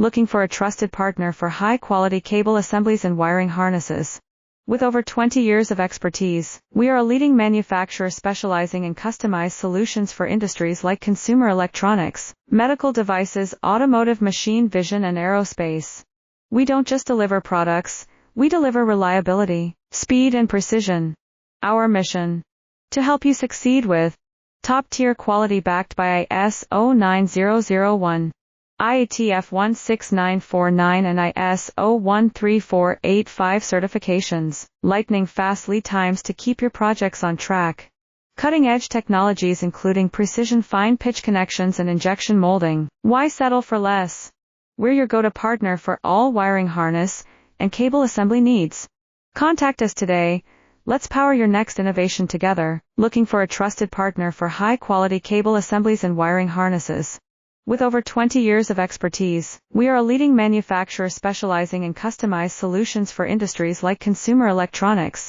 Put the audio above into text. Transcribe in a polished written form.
Looking for a trusted partner for high-quality cable assemblies and wiring harnesses? With over 20 years of expertise, we are a leading manufacturer specializing in customized solutions for industries like consumer electronics, medical devices, automotive, machine vision, and aerospace. We don't just deliver products, we deliver reliability, speed, and precision. Our mission: to help you succeed with top-tier quality backed by ISO 9001, IATF 16949 and ISO 13485 certifications, lightning-fast lead times to keep your projects on track. Cutting-edge technologies including precision fine-pitch connections and injection molding. Why settle for less? We're your go-to partner for all wiring harness and cable assembly needs. Contact us today. Let's power your next innovation together. Looking for a trusted partner for high-quality cable assemblies and wiring harnesses? With over 20 years of expertise, we are a leading manufacturer specializing in customized solutions for industries like consumer electronics,